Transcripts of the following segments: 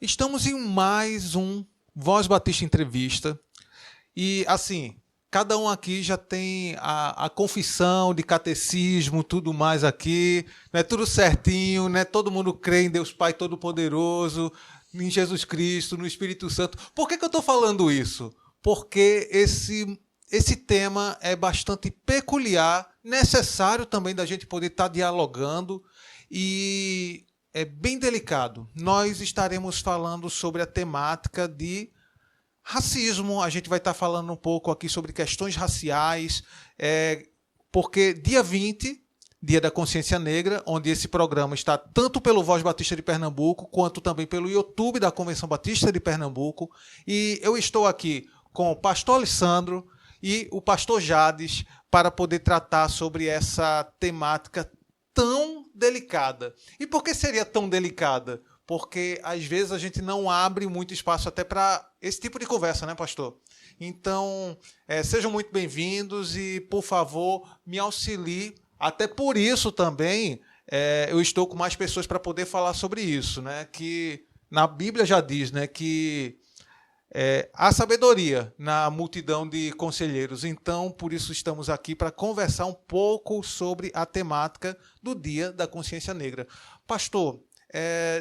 Estamos em mais um Voz Batista Entrevista. E, assim, cada um aqui já tem a confissão de catecismo, tudo mais aqui, né? Tudo certinho, né? Todo mundo crê em Deus Pai Todo-Poderoso, em Jesus Cristo, no Espírito Santo. Por que eu estou falando isso? Porque esse tema é bastante peculiar, necessário também da gente poder estar dialogando e é bem delicado. Nós estaremos falando sobre a temática de racismo. A gente vai estar falando um pouco aqui sobre questões raciais, porque dia 20, Dia da Consciência Negra, onde esse programa está tanto pelo Voz Batista de Pernambuco, quanto também pelo YouTube da Convenção Batista de Pernambuco. E eu estou aqui com o pastor Alessandro e o pastor Jades para poder tratar sobre essa temática tão delicada. E por que seria tão delicada? Porque às vezes a gente não abre muito espaço até para esse tipo de conversa, né, pastor? Então, sejam muito bem-vindos e, por favor, me auxilie. Até por isso também eu estou com mais pessoas para poder falar sobre isso, né? Que na Bíblia já diz, né, que há sabedoria na multidão de conselheiros. Então, por isso estamos aqui para conversar um pouco sobre a temática do Dia da Consciência Negra. Pastor,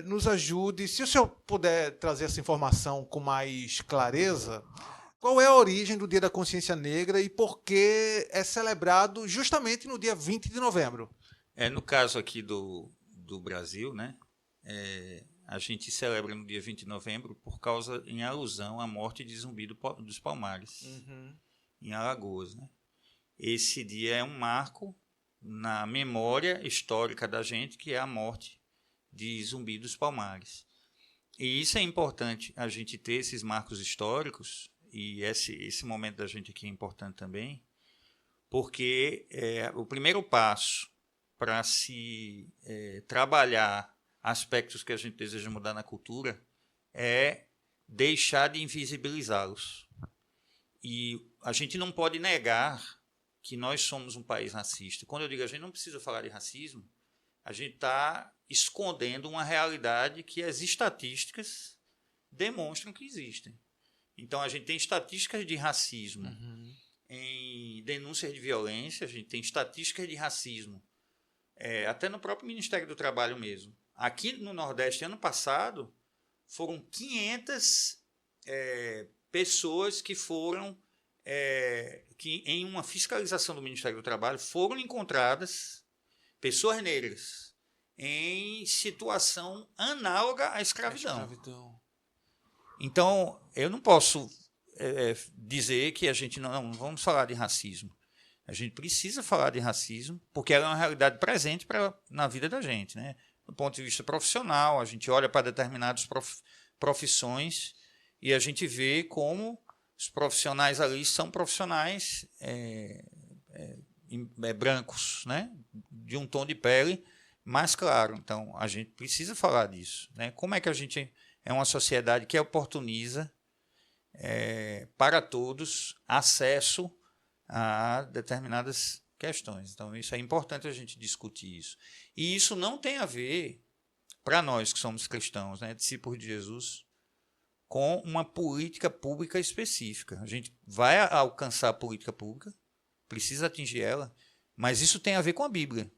nos ajude, se o senhor puder trazer essa informação com mais clareza, qual é a origem do Dia da Consciência Negra e por que é celebrado justamente no dia 20 de novembro? No caso aqui do Brasil, né, a gente celebra no dia 20 de novembro em alusão à morte de Zumbi dos Palmares, em Alagoas, né? Esse dia é um marco na memória histórica da gente, que é a morte de Zumbi dos Palmares. E isso é importante, a gente ter esses marcos históricos, e esse momento da gente aqui é importante também, porque o primeiro passo para se trabalhar aspectos que a gente deseja mudar na cultura é deixar de invisibilizá-los. E a gente não pode negar que nós somos um país racista. Quando eu digo a gente não precisa falar de racismo, a gente está escondendo uma realidade que as estatísticas demonstram que existem. Então, a gente tem estatísticas de racismo em denúncias de violência, a gente tem estatísticas de racismo até no próprio Ministério do Trabalho mesmo. Aqui no Nordeste, ano passado, foram 500 pessoas que foram, que em uma fiscalização do Ministério do Trabalho, foram encontradas pessoas negras em situação análoga à escravidão. Então, eu não posso dizer que a gente não vamos falar de racismo. A gente precisa falar de racismo, porque ela é uma realidade presente na vida da gente, né? Do ponto de vista profissional, a gente olha para determinadas profissões e a gente vê como os profissionais ali são profissionais brancos, né? De um tom de pele mais claro. Então, a gente precisa falar disso, né? Como é que a gente é uma sociedade que oportuniza para todos acesso a determinadas questões. Então, isso é importante a gente discutir isso. E isso não tem a ver, para nós que somos cristãos, né, discípulos de Jesus, com uma política pública específica. A gente vai alcançar a política pública, precisa atingir ela, mas isso tem a ver com a Bíblia.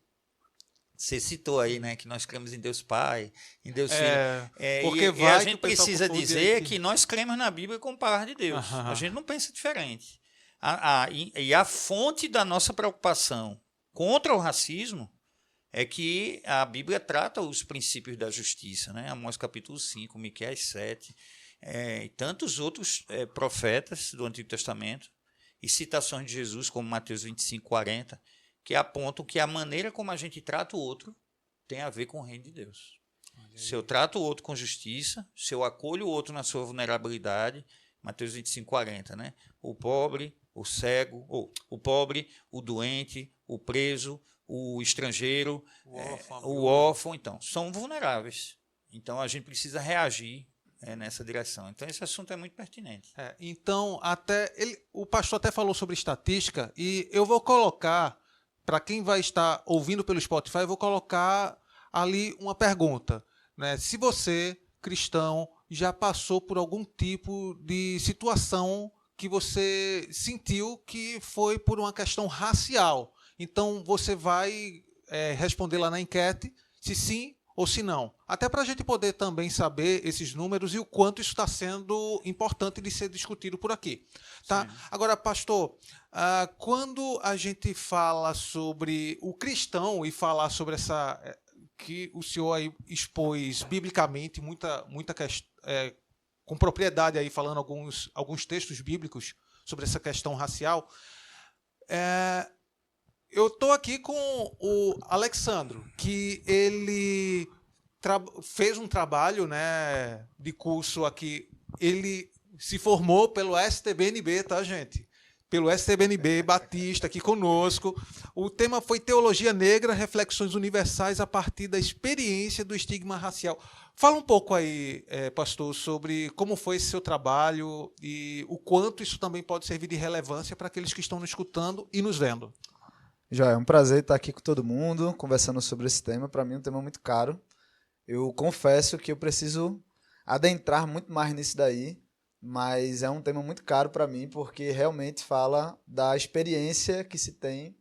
Você citou aí, né, que nós cremos em Deus Pai, em Deus Filho. Porque e a gente precisa dizer que nós cremos na Bíblia como palavra de Deus. A gente não pensa diferente. E a fonte da nossa preocupação contra o racismo é que a Bíblia trata os princípios da justiça, né? Amós capítulo 5, Miqueias 7, e tantos outros profetas do Antigo Testamento, e citações de Jesus, como Mateus 25, 40, que apontam que a maneira como a gente trata o outro tem a ver com o reino de Deus. Se eu trato o outro com justiça, se eu acolho o outro na sua vulnerabilidade, Mateus 25, 40, né? O pobre, o cego, o pobre, o doente, o preso, o estrangeiro, o órfão, então, são vulneráveis. Então, a gente precisa reagir nessa direção. Então, esse assunto é muito pertinente. Então, o pastor até falou sobre estatística, e eu vou colocar, para quem vai estar ouvindo pelo Spotify, eu vou colocar ali uma pergunta, né? Se você cristão já passou por algum tipo de situação que você sentiu que foi por uma questão racial. Então, você vai responder lá na enquete se sim ou se não. Até para a gente poder também saber esses números e o quanto isso está sendo importante de ser discutido por aqui. Tá? Agora, pastor, quando a gente fala sobre o cristão e falar sobre essa... que o senhor aí expôs biblicamente, muita questão, com propriedade aí, falando alguns textos bíblicos sobre essa questão racial, eu estou aqui com o Alexandro, que ele fez um trabalho, né, de curso aqui. Ele se formou pelo STBNB, tá, gente? Pelo STBNB Batista, aqui conosco. O tema foi Teologia Negra, Reflexões Universais a partir da experiência do estigma racial. Fala um pouco aí, pastor, sobre como foi esse seu trabalho e o quanto isso também pode servir de relevância para aqueles que estão nos escutando e nos vendo. Já é um prazer estar aqui com todo mundo, conversando sobre esse tema. Para mim é um tema muito caro. Eu confesso que eu preciso adentrar muito mais nisso daí, mas é um tema muito caro para mim, porque realmente fala da experiência que se tem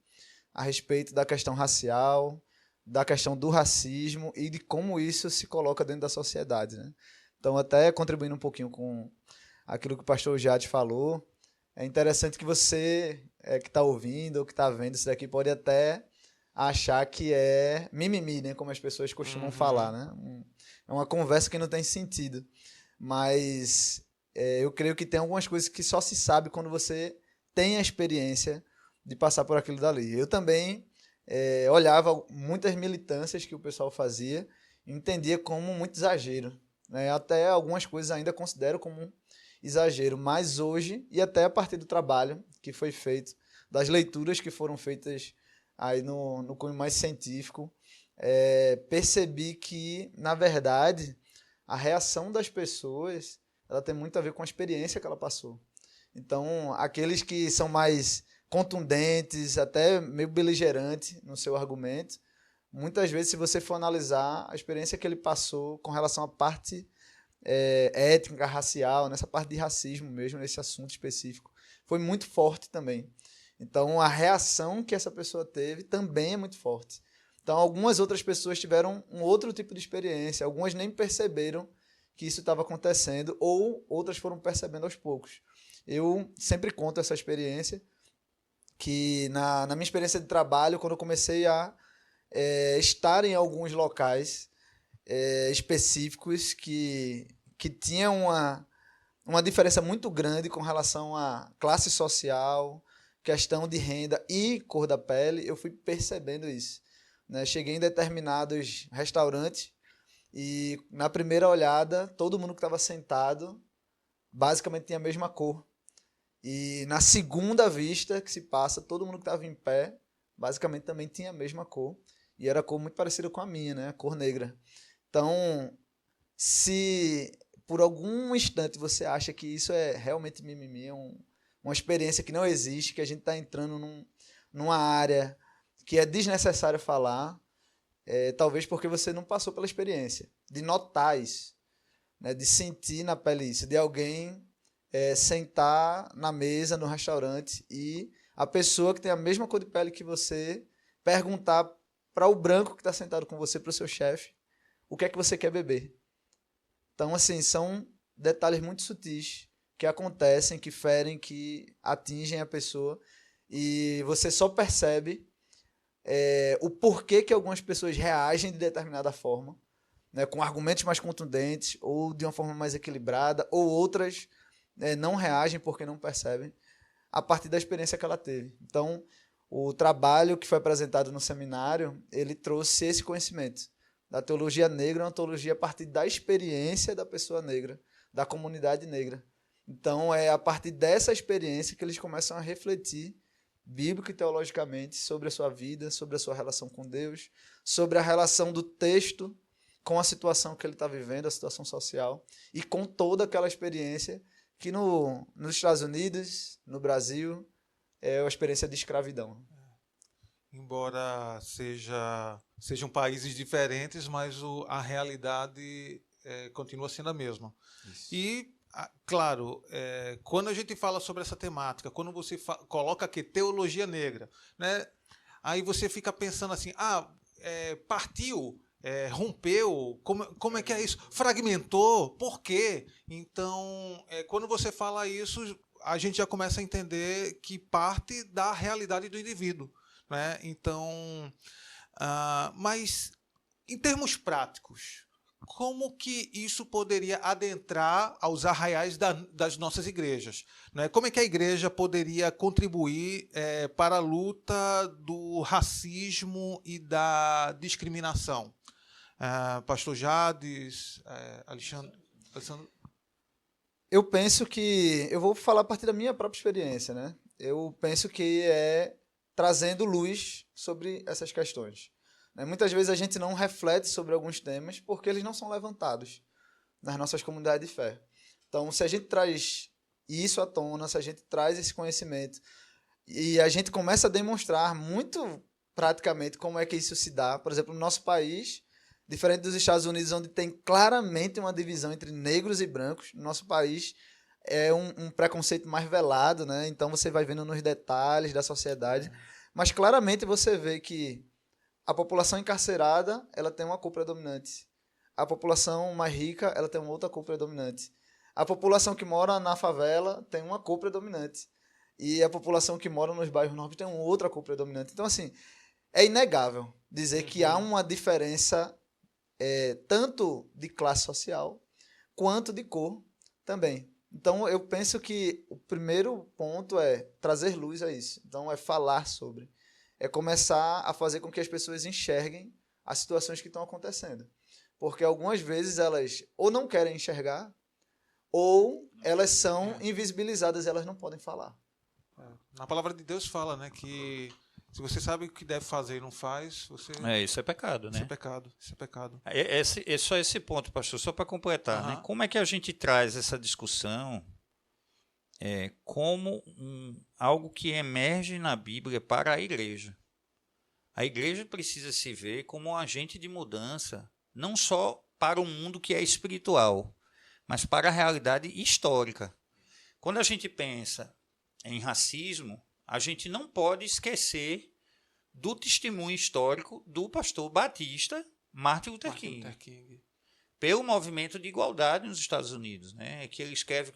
a respeito da questão racial, da questão do racismo e de como isso se coloca dentro da sociedade, né? Então, até contribuindo um pouquinho com aquilo que o pastor Jade falou, é interessante que você que está ouvindo ou que está vendo isso daqui pode até achar que é mimimi, né? Como as pessoas costumam falar, né? É uma conversa que não tem sentido. Mas eu creio que tem algumas coisas que só se sabe quando você tem a experiência de passar por aquilo dali. Eu também olhava muitas militâncias que o pessoal fazia e entendia como muito exagero, né? Até algumas coisas ainda considero como exagero, mas hoje, e até a partir do trabalho que foi feito, das leituras que foram feitas aí no cunho mais científico, percebi que, na verdade, a reação das pessoas ela tem muito a ver com a experiência que ela passou. Então, aqueles que são mais contundentes, até meio beligerantes no seu argumento, muitas vezes, se você for analisar a experiência que ele passou com relação à parte étnica, racial, nessa parte de racismo mesmo, nesse assunto específico, foi muito forte também. Então, a reação que essa pessoa teve também é muito forte. Então, algumas outras pessoas tiveram um outro tipo de experiência, algumas nem perceberam que isso estava acontecendo, ou outras foram percebendo aos poucos. Eu sempre conto essa experiência, que na minha experiência de trabalho, quando eu comecei a estar em alguns locais específicos que tinham uma diferença muito grande com relação à classe social, questão de renda e cor da pele, eu fui percebendo isso, né? Cheguei em determinados restaurantes e, na primeira olhada, todo mundo que estava sentado basicamente tinha a mesma cor. E na segunda vista que se passa, todo mundo que estava em pé basicamente também tinha a mesma cor. E era a cor muito parecida com a minha, né? A cor negra. Então, se por algum instante você acha que isso é realmente mimimi, uma experiência que não existe, que a gente está entrando numa área que é desnecessário falar, talvez porque você não passou pela experiência de notar isso, né? De sentir na pele isso, de alguém sentar na mesa, no restaurante, e a pessoa que tem a mesma cor de pele que você perguntar para o branco que está sentado com você, para o seu chefe, o que é que você quer beber. Então, assim, são detalhes muito sutis que acontecem, que ferem, que atingem a pessoa, e você só percebe o porquê que algumas pessoas reagem de determinada forma, né, com argumentos mais contundentes, ou de uma forma mais equilibrada, ou outras não reagem porque não percebem, a partir da experiência que ela teve. Então, o trabalho que foi apresentado no seminário, ele trouxe esse conhecimento da teologia negra, uma teologia a partir da experiência da pessoa negra, da comunidade negra. Então, é a partir dessa experiência que eles começam a refletir, bíblico e teologicamente, sobre a sua vida, sobre a sua relação com Deus, sobre a relação do texto com a situação que ele está vivendo, a situação social, e com toda aquela experiência que nos Estados Unidos, no Brasil, é uma experiência de escravidão. Embora sejam países diferentes, mas a realidade continua sendo a mesma. Isso. E, claro, quando a gente fala sobre essa temática, quando você coloca aqui teologia negra, né, aí você fica pensando assim, partiu, rompeu, como é que é isso? Fragmentou, por quê? Então, quando você fala isso, a gente já começa a entender que parte da realidade do indivíduo, né? Então, mas em termos práticos, como que isso poderia adentrar aos arraiais das nossas igrejas, né? Como é que a igreja poderia contribuir para a luta do racismo e da discriminação? Pastor Jades, Alexandre. Eu penso que... Eu vou falar a partir da minha própria experiência, né? Eu penso que é trazendo luz sobre essas questões. Muitas vezes a gente não reflete sobre alguns temas porque eles não são levantados nas nossas comunidades de fé. Então, se a gente traz isso à tona, se a gente traz esse conhecimento e a gente começa a demonstrar muito praticamente como é que isso se dá, por exemplo, no nosso país, diferente dos Estados Unidos, onde tem claramente uma divisão entre negros e brancos, no nosso país é um preconceito mais velado, né? Então você vai vendo nos detalhes da sociedade, mas claramente você vê que a população encarcerada, ela tem uma cor predominante. A população mais rica, ela tem uma outra cor predominante. A população que mora na favela tem uma cor predominante. E a população que mora nos bairros nobres tem uma outra cor predominante. Então, assim, é inegável dizer que há uma diferença tanto de classe social quanto de cor também. Então, eu penso que o primeiro ponto é trazer luz a isso. Então, é falar sobre. É começar a fazer com que as pessoas enxerguem as situações que estão acontecendo. Porque algumas vezes elas ou não querem enxergar, ou elas são invisibilizadas e elas não podem falar. Na palavra de Deus fala, né, que se você sabe o que deve fazer e não faz, você... Isso é pecado, né? Isso é pecado, isso é pecado. É só esse ponto, pastor, só para completar, né? Como é que a gente traz essa discussão como algo que emerge na Bíblia para a igreja? A igreja precisa se ver como um agente de mudança, não só para o mundo que é espiritual, mas para a realidade histórica. Quando a gente pensa em racismo, a gente não pode esquecer do testemunho histórico do pastor batista Martin Luther King. Pelo movimento de igualdade nos Estados Unidos, né? Que ele escreve,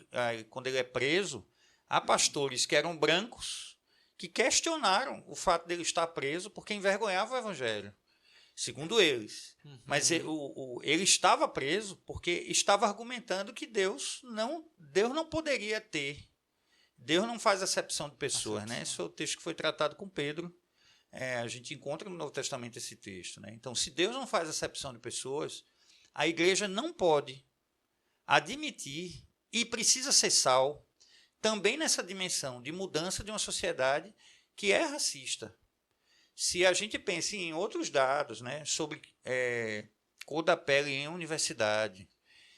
quando ele é preso, há pastores que eram brancos que questionaram o fato dele estar preso porque envergonhava o evangelho, segundo eles. Mas ele estava preso porque estava argumentando que Deus não poderia ter. Deus não faz acepção de pessoas, né? Esse foi o texto que foi tratado com Pedro. A gente encontra no Novo Testamento esse texto, né? Então, se Deus não faz acepção de pessoas, a igreja não pode admitir e precisa ser sal também nessa dimensão de mudança de uma sociedade que é racista. Se a gente pensa em outros dados, né, sobre cor da pele em universidade,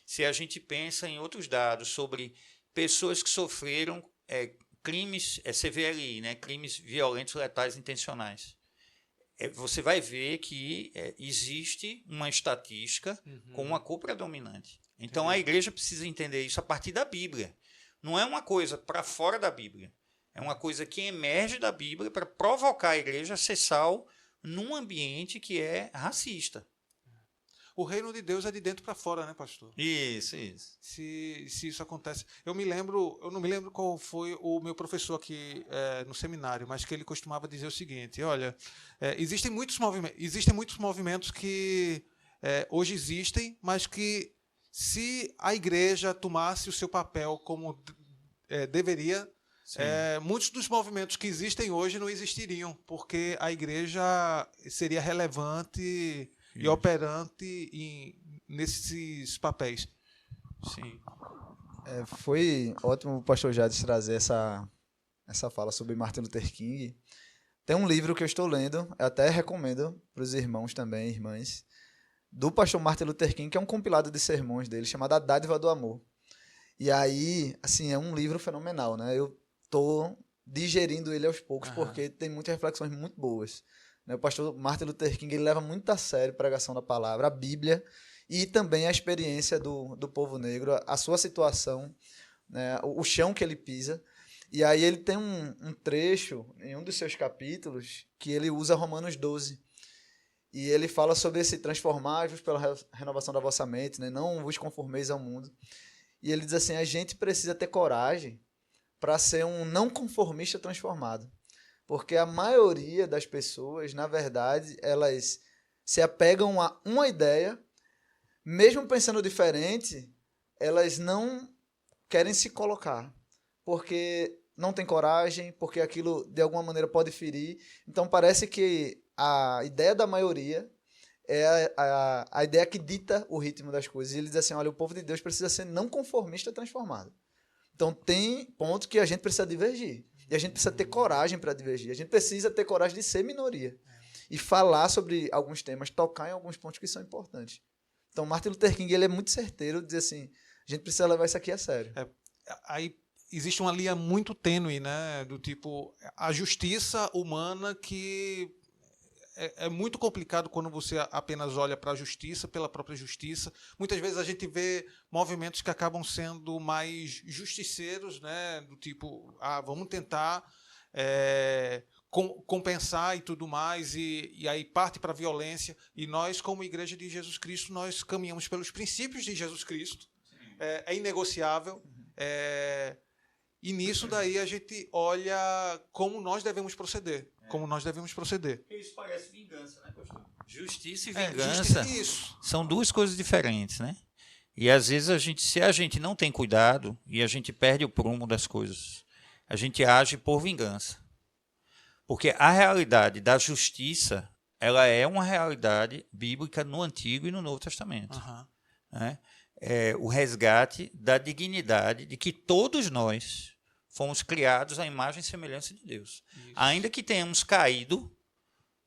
se a gente pensa em outros dados sobre pessoas que sofreram crimes, CVLI, né, crimes violentos, letais, intencionais, você vai ver que existe uma estatística com uma cor predominante. Então, a igreja precisa entender isso a partir da Bíblia. Não é uma coisa para fora da Bíblia. É uma coisa que emerge da Bíblia para provocar a igreja a ser sal num ambiente que é racista. O reino de Deus é de dentro para fora, né, pastor? Isso. Se isso acontece. Eu não me lembro qual foi o meu professor aqui no seminário, mas que ele costumava dizer o seguinte: olha, existem muitos movimentos que hoje existem, mas que se a igreja tomasse o seu papel como deveria, muitos dos movimentos que existem hoje não existiriam, porque a igreja seria relevante e operante nesses papéis. Sim. Foi ótimo o pastor Jades trazer essa fala sobre Martin Luther King. Tem um livro que eu estou lendo, eu até recomendo para os irmãos também, irmãs, do pastor Martin Luther King, que é um compilado de sermões dele, chamado A Dádiva do Amor. E aí, assim, é um livro fenomenal, né? Eu tô digerindo ele aos poucos, porque tem muitas reflexões muito boas. O pastor Martin Luther King, ele leva muito a sério a pregação da palavra, a Bíblia, e também a experiência do povo negro, a sua situação, né, o chão que ele pisa. E aí ele tem um trecho em um dos seus capítulos que ele usa Romanos 12. E ele fala sobre esse transformar-vos pela renovação da vossa mente, né, não vos conformeis ao mundo. E ele diz assim, a gente precisa ter coragem para ser um não conformista transformado. Porque a maioria das pessoas, na verdade, elas se apegam a uma ideia, mesmo pensando diferente, elas não querem se colocar, porque não tem coragem, porque aquilo de alguma maneira pode ferir. Então parece que a ideia da maioria é a ideia que dita o ritmo das coisas. E ele diz assim, olha, o povo de Deus precisa ser não conformista transformado. Então tem ponto que a gente precisa divergir. E a gente precisa ter coragem para divergir. A gente precisa ter coragem de ser minoria. E falar sobre alguns temas, tocar em alguns pontos que são importantes. Então Martin Luther King ele é muito certeiro de dizer assim, a gente precisa levar isso aqui a sério. Aí existe uma linha muito tênue, né? Do tipo, a justiça humana que é muito complicado quando você apenas olha para a justiça, pela própria justiça. Muitas vezes a gente vê movimentos que acabam sendo mais justiceiros, né? Do tipo, vamos tentar compensar e tudo mais, e aí parte para a violência. E nós, como Igreja de Jesus Cristo, nós caminhamos pelos princípios de Jesus Cristo. É inegociável. E nisso daí a gente olha como nós devemos proceder. Como nós devemos proceder. Porque isso parece vingança, né, pastor? Justiça e vingança isso. São duas coisas diferentes, né? E às vezes se a gente não tem cuidado e a gente perde o prumo das coisas, a gente age por vingança. Porque a realidade da justiça, ela é uma realidade bíblica no Antigo e no Novo Testamento. Né? O resgate da dignidade de que todos nós fomos criados à imagem e semelhança de Deus. Isso. Ainda que tenhamos caído,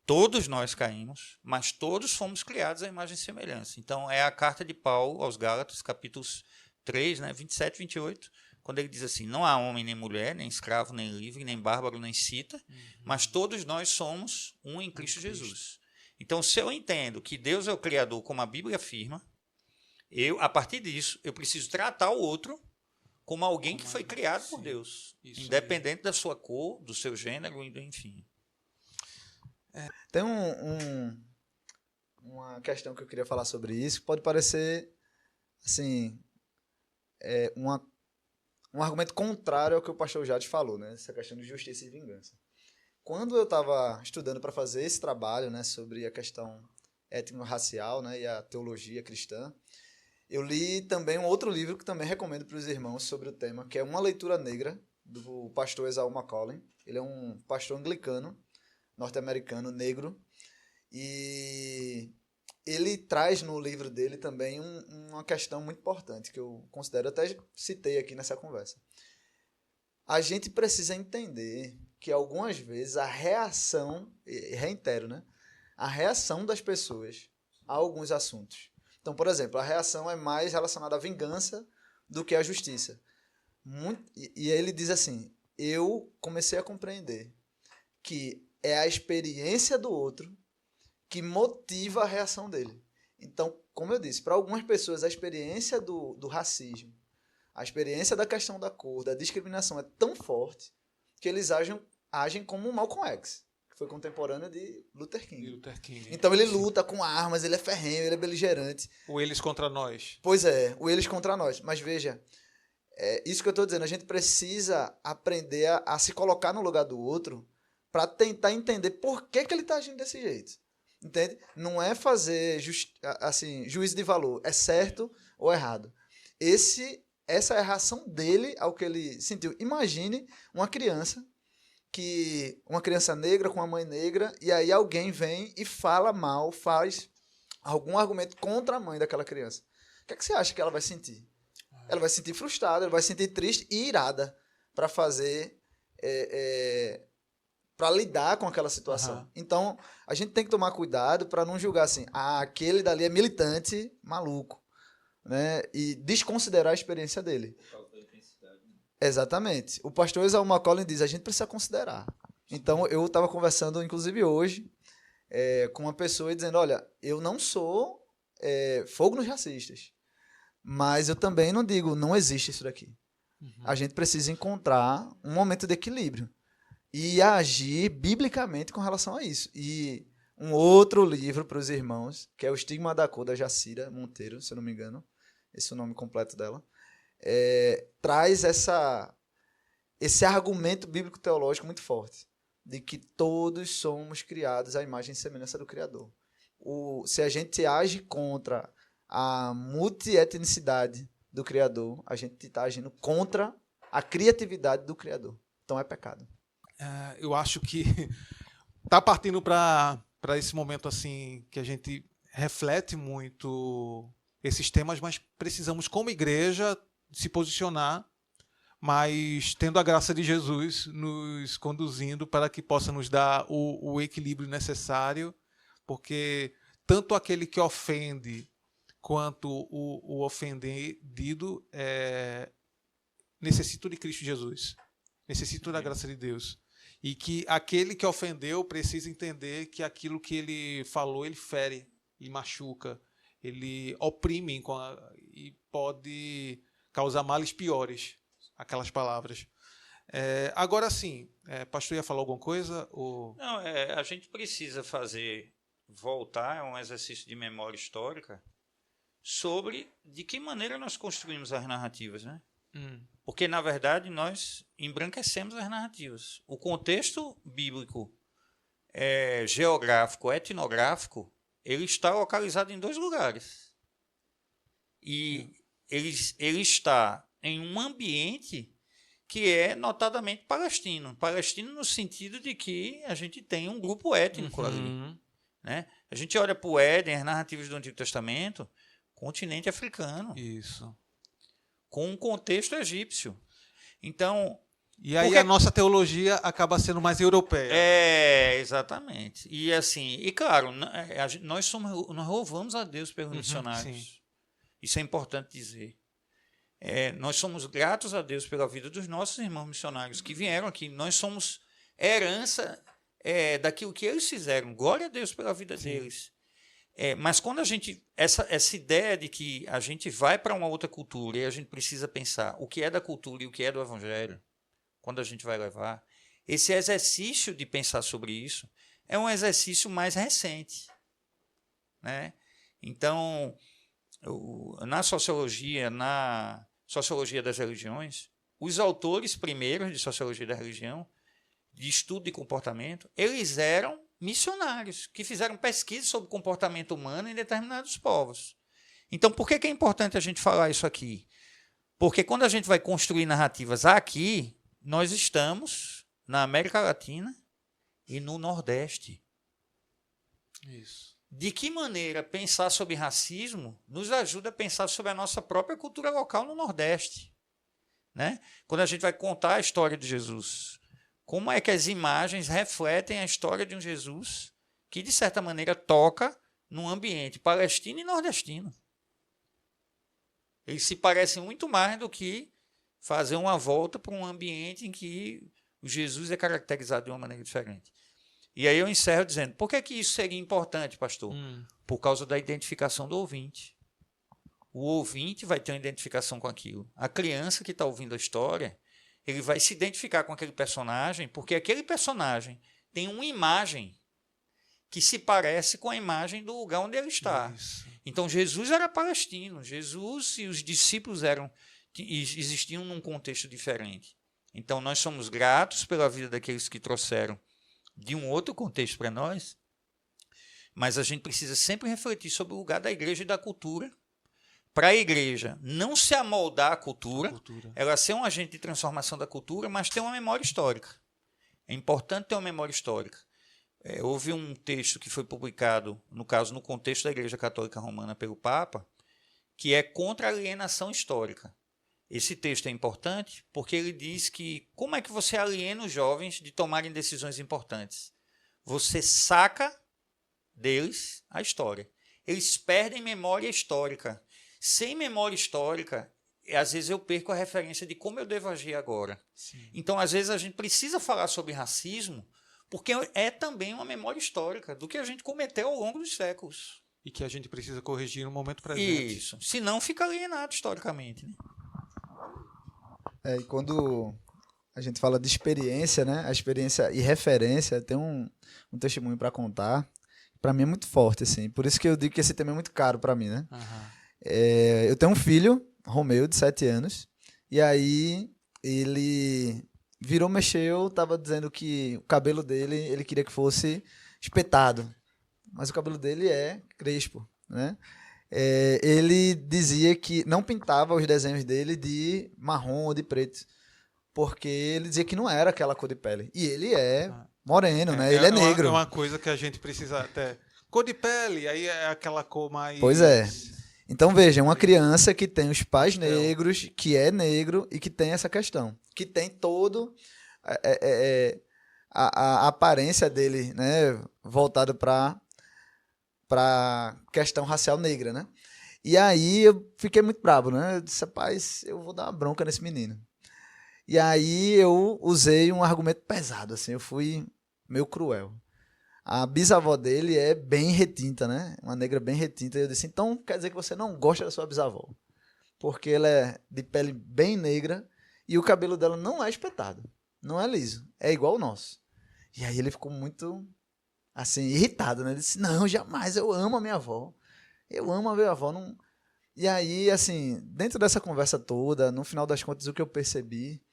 todos nós caímos, mas todos fomos criados à imagem e semelhança. Então, é a carta de Paulo aos Gálatas, capítulos 3, né, 27 e 28, quando ele diz assim, não há homem nem mulher, nem escravo, nem livre, nem bárbaro, nem cita, mas todos nós somos um em Cristo Jesus. Então, se eu entendo que Deus é o Criador, como a Bíblia afirma, a partir disso, eu preciso tratar o outro como alguém que foi criado por Deus, independente da sua cor, do seu gênero, enfim. Tem uma questão que eu queria falar sobre isso, que pode parecer assim, um argumento contrário ao que o pastor Jades falou, né? Essa questão de justiça e vingança. Quando eu estava estudando para fazer esse trabalho, né, sobre a questão étnico-racial, né, e a teologia cristã, eu li também um outro livro que também recomendo para os irmãos sobre o tema, que é Uma Leitura Negra, do pastor Esau McCollin. Ele é um pastor anglicano, norte-americano, negro, e ele traz no livro dele também uma questão muito importante, que eu considero, até citei aqui nessa conversa. A gente precisa entender que algumas vezes a reação, reitero, né? A reação das pessoas a alguns assuntos. Então, por exemplo, a reação é mais relacionada à vingança do que à justiça. E ele diz assim, eu comecei a compreender que é a experiência do outro que motiva a reação dele. Então, como eu disse, para algumas pessoas a experiência do racismo, a experiência da questão da cor, da discriminação é tão forte que eles agem como um Malcolm X, que foi contemporâneo de Luther King. Então ele luta com armas, ele é ferrenho, ele é beligerante. O eles contra nós. Pois é, o eles contra nós. Mas veja, isso que eu estou dizendo, a gente precisa aprender a se colocar no lugar do outro para tentar entender por que ele está agindo desse jeito. Entende? Não é fazer juízo de valor, é certo ou errado. Essa é a reação dele ao que ele sentiu. Imagine uma criança negra com uma mãe negra, e aí alguém vem e fala mal, faz algum argumento contra a mãe daquela criança. O que é que você acha que ela vai sentir? Ela vai se sentir frustrada, ela vai se sentir triste e irada para fazer, para lidar com aquela situação. Então, a gente tem que tomar cuidado para não julgar assim, aquele dali é militante maluco, né? E desconsiderar a experiência dele. Exatamente. O pastor Esau McCollin diz, a gente precisa considerar. Então, eu estava conversando, inclusive hoje, com uma pessoa e dizendo, olha, eu não sou fogo nos racistas. Mas eu também não digo, não existe isso daqui. A gente precisa encontrar um momento de equilíbrio e agir biblicamente com relação a isso. E um outro livro para os irmãos, que é O Estigma da Cor, da Jacira Monteiro, se eu não me engano, esse é o nome completo dela, traz esse argumento bíblico-teológico muito forte, de que todos somos criados à imagem e semelhança do Criador. Se a gente age contra a multietnicidade do Criador, a gente está agindo contra a criatividade do Criador. Então é pecado. Eu acho que está partindo para esse momento assim que a gente reflete muito esses temas, mas precisamos, como igreja, se posicionar, mas tendo a graça de Jesus nos conduzindo para que possa nos dar o equilíbrio necessário, porque tanto aquele que ofende quanto o ofendido necessitam de Cristo Jesus, necessitam da graça de Deus. E que aquele que ofendeu precisa entender que aquilo que ele falou, ele fere, ele machuca, ele oprime e pode causar males piores, aquelas palavras. Agora sim, pastor ia falar alguma coisa? Ou... Não, a gente precisa voltar a um exercício de memória histórica sobre de que maneira nós construímos as narrativas, né? Porque, na verdade, nós embranquecemos as narrativas. O contexto bíblico, geográfico, etnográfico, ele está localizado em 2 lugares. E ele está em um ambiente que é notadamente palestino. Palestino no sentido de que a gente tem um grupo étnico ali. Né? A gente olha para o Éden, as narrativas do Antigo Testamento, continente africano. Isso. Com um contexto egípcio. Então... E aí a nossa teologia acaba sendo mais europeia. Exatamente. E assim, claro, nós louvamos a Deus pelos missionários. Sim. Isso é importante dizer. Nós somos gratos a Deus pela vida dos nossos irmãos missionários que vieram aqui. Nós somos herança daquilo que eles fizeram. Glória a Deus pela vida deles. Mas quando a gente... Essa ideia de que a gente vai para uma outra cultura e a gente precisa pensar o que é da cultura e o que é do evangelho, quando a gente vai levar, esse exercício de pensar sobre isso é um exercício mais recente. Né? Então, na sociologia das religiões, os autores primeiros de sociologia da religião, de estudo de comportamento, eles eram missionários que fizeram pesquisa sobre o comportamento humano em determinados povos. Então, por que é importante a gente falar isso aqui? Porque quando a gente vai construir narrativas aqui, nós estamos na América Latina e no Nordeste. Isso. De que maneira pensar sobre racismo nos ajuda a pensar sobre a nossa própria cultura local no Nordeste? Né? Quando a gente vai contar a história de Jesus, como é que as imagens refletem a história de um Jesus que, de certa maneira, toca num ambiente palestino e nordestino? Eles se parecem muito mais do que fazer uma volta para um ambiente em que o Jesus é caracterizado de uma maneira diferente. E aí eu encerro dizendo, por que isso seria importante, pastor? Por causa da identificação do ouvinte. O ouvinte vai ter uma identificação com aquilo. A criança que está ouvindo a história, ele vai se identificar com aquele personagem, porque aquele personagem tem uma imagem que se parece com a imagem do lugar onde ele está. Isso. Então, Jesus era palestino. Jesus e os discípulos existiam num contexto diferente. Então, nós somos gratos pela vida daqueles que trouxeram de um outro contexto para nós, mas a gente precisa sempre refletir sobre o lugar da igreja e da cultura, para a igreja não se amoldar à cultura, ela ser um agente de transformação da cultura, mas ter uma memória histórica. É importante ter uma memória histórica. Houve um texto que foi publicado, no caso, no contexto da Igreja Católica Romana pelo Papa, que é contra a alienação histórica. Esse texto é importante porque ele diz que como é que você aliena os jovens de tomarem decisões importantes? Você saca deles a história. Eles perdem memória histórica. Sem memória histórica, às vezes eu perco a referência de como eu devo agir agora. Sim. Então, às vezes, a gente precisa falar sobre racismo porque é também uma memória histórica do que a gente cometeu ao longo dos séculos. e que a gente precisa corrigir no momento presente. Isso. Senão fica alienado historicamente, né? E quando a gente fala de experiência, né? A experiência e referência, tem um testemunho para contar. Para mim é muito forte, assim. Por isso que eu digo que esse tema é muito caro para mim, né? Eu tenho um filho, Romeu, de 7 anos, e aí ele virou, mexeu, tava dizendo que o cabelo dele, ele queria que fosse espetado, mas o cabelo dele é crespo, né? Ele dizia que não pintava os desenhos dele de marrom ou de preto, porque ele dizia que não era aquela cor de pele. E ele é moreno, né? Ele é negro. É uma coisa que a gente precisa até... Cor de pele, aí é aquela cor mais... Pois é. Então, veja, uma criança que tem os pais negros, que é negro e que tem essa questão. Que tem todo a aparência dele, né? Voltada para questão racial negra, né? E aí eu fiquei muito bravo, né? Eu disse, rapaz, eu vou dar uma bronca nesse menino. E aí eu usei um argumento pesado, assim, eu fui meio cruel. A bisavó dele é bem retinta, né? Uma negra bem retinta. E eu disse, então quer dizer que você não gosta da sua bisavó. Porque ela é de pele bem negra e o cabelo dela não é espetado. Não é liso. É igual o nosso. E aí ele ficou muito, assim, irritado, né? Ele disse, não, jamais, eu amo a minha avó. Eu amo a minha avó. Não... E aí, assim, dentro dessa conversa toda, no final das contas, o que eu percebi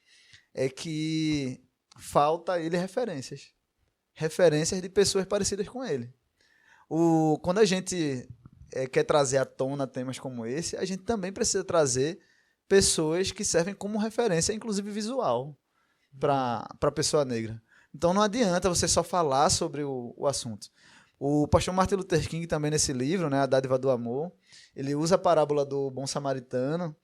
é que falta a ele referências de pessoas parecidas com ele. Quando a gente quer trazer à tona temas como esse, a gente também precisa trazer pessoas que servem como referência, inclusive visual, para a pessoa negra. Então não adianta você só falar sobre o assunto. O pastor Martin Luther King também nesse livro, né, A Dádiva do Amor, ele usa a parábola do bom samaritano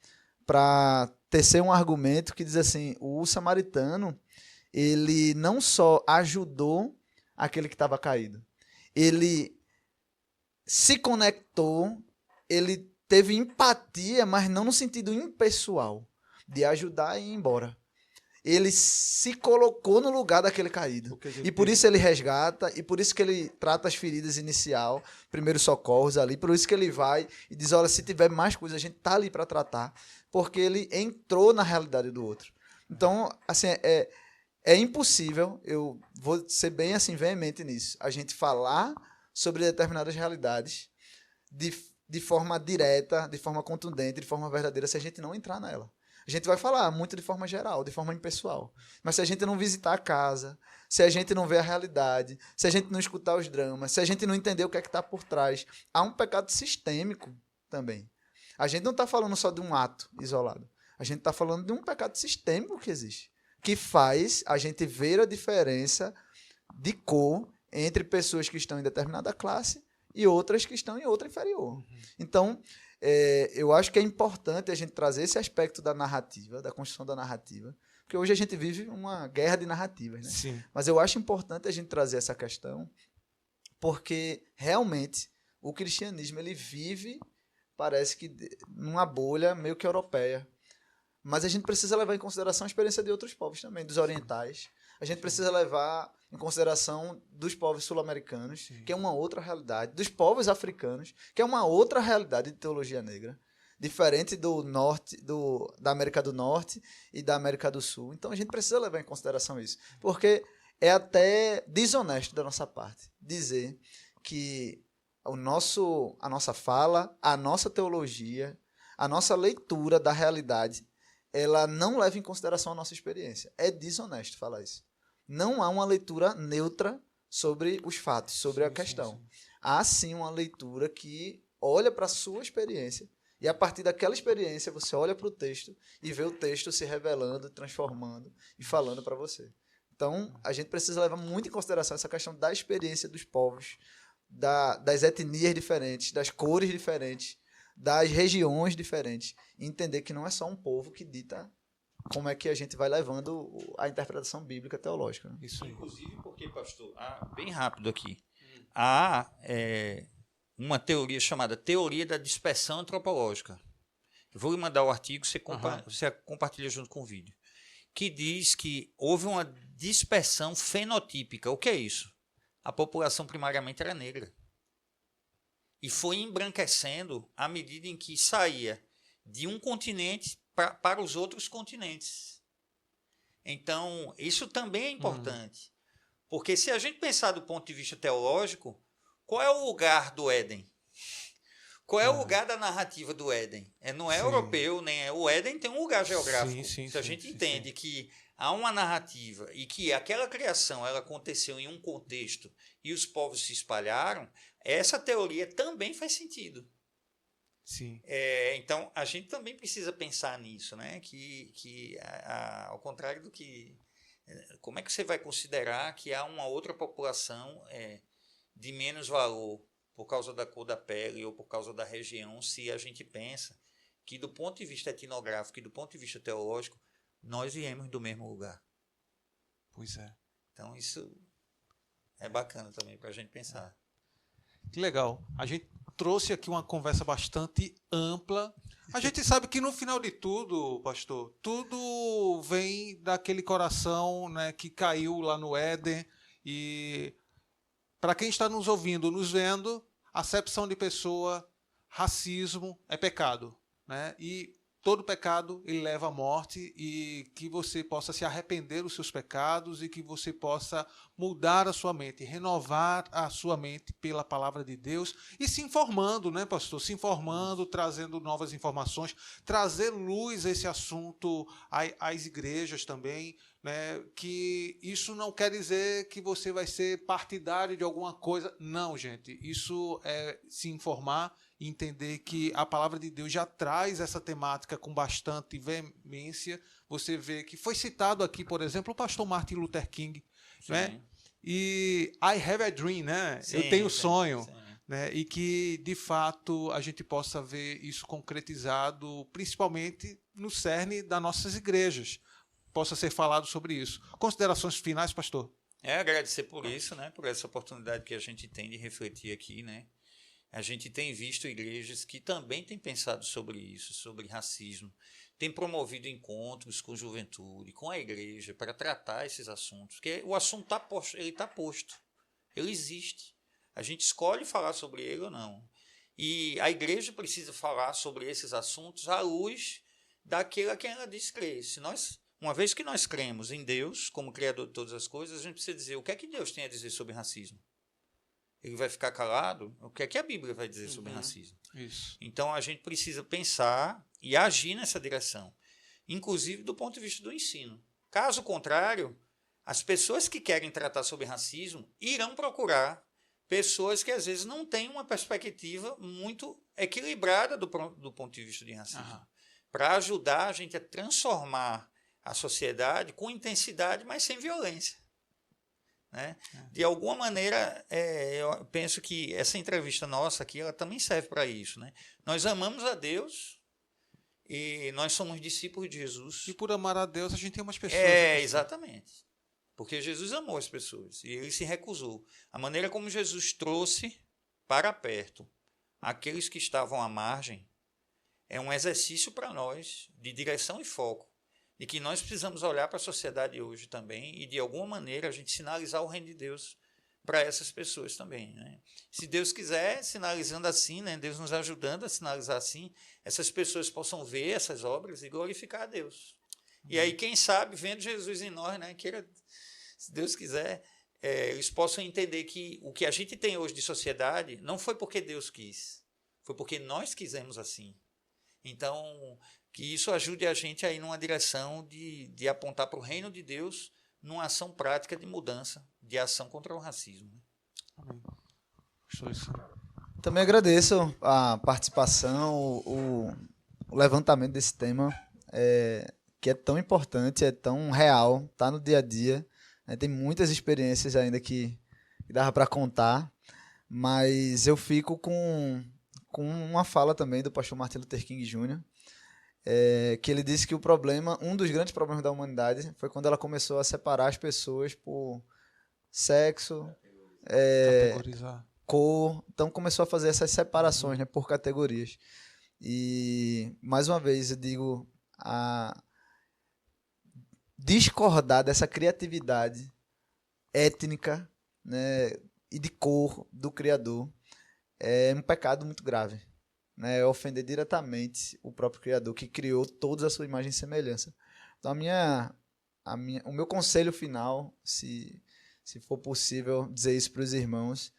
para tecer um argumento que diz assim, o samaritano, ele não só ajudou aquele que estava caído, ele se conectou, ele teve empatia, mas não no sentido impessoal, de ajudar e ir embora. Ele se colocou no lugar daquele caído. E por isso ele resgata, e por isso que ele trata as feridas inicial, primeiros socorros ali, por isso que ele vai e diz, olha, se tiver mais coisa, a gente tá ali para tratar, porque ele entrou na realidade do outro. Então, assim, é impossível, eu vou ser bem assim veemente nisso, a gente falar sobre determinadas realidades de forma direta, de forma contundente, de forma verdadeira, se a gente não entrar nela. A gente vai falar muito de forma geral, de forma impessoal. Mas se a gente não visitar a casa, se a gente não ver a realidade, se a gente não escutar os dramas, se a gente não entender o que é que está por trás, há um pecado sistêmico também. A gente não está falando só de um ato isolado. A gente está falando de um pecado sistêmico que existe, que faz a gente ver a diferença de cor entre pessoas que estão em determinada classe e outras que estão em outra inferior. Então, eu acho que é importante a gente trazer esse aspecto da narrativa, da construção da narrativa, porque hoje a gente vive uma guerra de narrativas, né? Sim. Mas eu acho importante a gente trazer essa questão, porque realmente o cristianismo ele vive, parece que numa bolha meio que europeia. Mas a gente precisa levar em consideração a experiência de outros povos também, dos orientais. A gente precisa levar em consideração dos povos sul-americanos, que é uma outra realidade, dos povos africanos, que é uma outra realidade de teologia negra, diferente do norte, da América do Norte e da América do Sul. Então a gente precisa levar em consideração isso, porque é até desonesto da nossa parte dizer que a nossa fala, a nossa teologia, a nossa leitura da realidade, ela não leva em consideração a nossa experiência. É desonesto falar isso. Não há uma leitura neutra sobre os fatos, sobre a questão. Sim. Há sim uma leitura que olha para a sua experiência e a partir daquela experiência você olha para o texto e vê o texto se revelando, transformando e falando para você. Então, a gente precisa levar muito em consideração essa questão da experiência dos povos, das etnias diferentes, das cores diferentes, das regiões diferentes, e entender que não é só um povo que dita como é que a gente vai levando a interpretação bíblica teológica. Né? Isso aí. Inclusive porque, pastor, bem rápido aqui, há uma teoria chamada teoria da dispersão antropológica. Eu vou lhe mandar o artigo, você compartilha junto com o vídeo, que diz que houve uma dispersão fenotípica. O que é isso? A população primariamente era negra. e foi embranquecendo à medida em que saía de um continente para os outros continentes. Então, isso também é importante. Porque se a gente pensar do ponto de vista teológico, qual é o lugar do Éden? Qual é o lugar da narrativa do Éden? Não é europeu, nem é. O Éden tem um lugar geográfico. Se a gente entende que há uma narrativa e que aquela criação ela aconteceu em um contexto e os povos se espalharam, essa teoria também faz sentido. Sim. Então, a gente também precisa pensar nisso, né? Ao contrário do que... Como é que você vai considerar que há uma outra população de menos valor por causa da cor da pele ou por causa da região, se a gente pensa que do ponto de vista etnográfico e do ponto de vista teológico, nós viemos do mesmo lugar? Pois é. Então, isso é bacana também para a gente pensar. Que legal. A gente trouxe aqui uma conversa bastante ampla. A gente sabe que no final de tudo, pastor, tudo vem daquele coração, né, que caiu lá no Éden. E para quem está nos ouvindo, nos vendo, acepção de pessoa, racismo é pecado, né? E todo pecado ele leva à morte, e que você possa se arrepender dos seus pecados e que você possa mudar a sua mente, renovar a sua mente pela palavra de Deus e se informando, né, pastor? Se informando, trazendo novas informações, trazer luz a esse assunto às igrejas também, né? Que isso não quer dizer que você vai ser partidário de alguma coisa. Não, gente. Isso é se informar e entender que a palavra de Deus já traz essa temática com bastante veemência. Você vê que foi citado aqui, por exemplo, o pastor Martin Luther King, né? E I have a dream, né? Eu tenho sonho, né? E que, de fato, a gente possa ver isso concretizado, principalmente no cerne das nossas igrejas. Possa ser falado sobre isso. Considerações finais, pastor? Agradecer por isso, né? Por essa oportunidade que a gente tem de refletir aqui, né? A gente tem visto igrejas que também têm pensado sobre isso, sobre racismo, tem promovido encontros com juventude, com a igreja, para tratar esses assuntos, porque o assunto está posto, ele existe. A gente escolhe falar sobre ele ou não. E a igreja precisa falar sobre esses assuntos à luz daquele a quem ela diz crer. Uma vez que nós cremos em Deus, como Criador de todas as coisas, a gente precisa dizer o que é que Deus tem a dizer sobre racismo. Ele vai ficar calado? O que é que a Bíblia vai dizer sobre racismo? Isso. Então, a gente precisa pensar e agir nessa direção, inclusive do ponto de vista do ensino. Caso contrário, as pessoas que querem tratar sobre racismo irão procurar pessoas que, às vezes, não têm uma perspectiva muito equilibrada do ponto de vista de racismo, para ajudar a gente a transformar a sociedade com intensidade, mas sem violência. Né? De alguma maneira, eu penso que essa entrevista nossa aqui, ela também serve para isso. Né? Nós amamos a Deus e nós somos discípulos de Jesus. E por amar a Deus, a gente tem umas pessoas. Exatamente. Porque Jesus amou as pessoas e ele se recusou. A maneira como Jesus trouxe para perto aqueles que estavam à margem é um exercício para nós de direção e foco. E que nós precisamos olhar para a sociedade hoje também e, de alguma maneira, a gente sinalizar o reino de Deus para essas pessoas também. Né? Se Deus quiser, sinalizando assim, né? Deus nos ajudando a sinalizar assim, essas pessoas possam ver essas obras e glorificar a Deus. E aí, quem sabe, vendo Jesus em nós, né? Se Deus quiser, eles possam entender que o que a gente tem hoje de sociedade não foi porque Deus quis, foi porque nós quisemos assim. Então, que isso ajude a gente a ir numa direção de apontar para o reino de Deus numa ação prática de mudança, de ação contra o racismo. Amém. Também agradeço a participação, o levantamento desse tema, que é tão importante, é tão real, está no dia a dia. Né? Tem muitas experiências ainda que dava para contar, mas eu fico com uma fala também do pastor Martin Luther King Jr., que ele disse que um dos grandes problemas da humanidade foi quando ela começou a separar as pessoas por sexo, cor. Então começou a fazer essas separações, né, por categorias. E, mais uma vez, eu digo, discordar dessa criatividade étnica, né, e de cor do Criador é um pecado muito grave, né? É ofender diretamente o próprio Criador, que criou todos a sua imagem e semelhança. Então, o meu conselho final, se for possível dizer isso para os irmãos,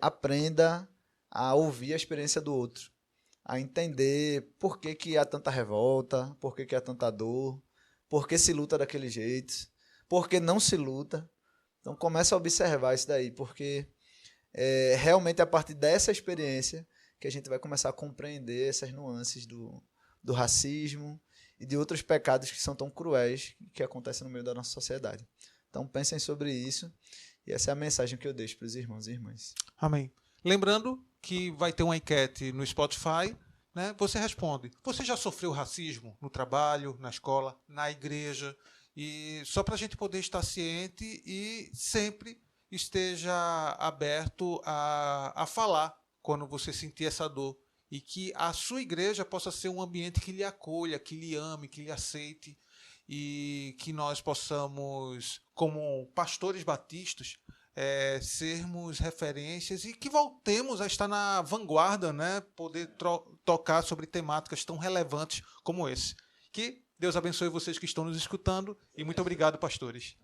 aprenda a ouvir a experiência do outro, a entender por que, que há tanta revolta, por que, que há tanta dor, por que se luta daquele jeito, por que não se luta. Então comece a observar isso daí, porque realmente é a partir dessa experiência que a gente vai começar a compreender essas nuances do racismo e de outros pecados que são tão cruéis que acontecem no meio da nossa sociedade. Então pensem sobre isso, e essa é a mensagem que eu deixo para os irmãos e irmãs. Amém. Lembrando que vai ter uma enquete no Spotify, né? Você responde: você já sofreu racismo no trabalho, na escola, na igreja? E só para a gente poder estar ciente e sempre esteja aberto a falar quando você sentir essa dor. E que a sua igreja possa ser um ambiente que lhe acolha, que lhe ame, que lhe aceite. E que nós possamos, como pastores batistas, sermos referências e que voltemos a estar na vanguarda, né? Poder tocar sobre temáticas tão relevantes como esse. Que Deus abençoe vocês que estão nos escutando e muito obrigado, pastores.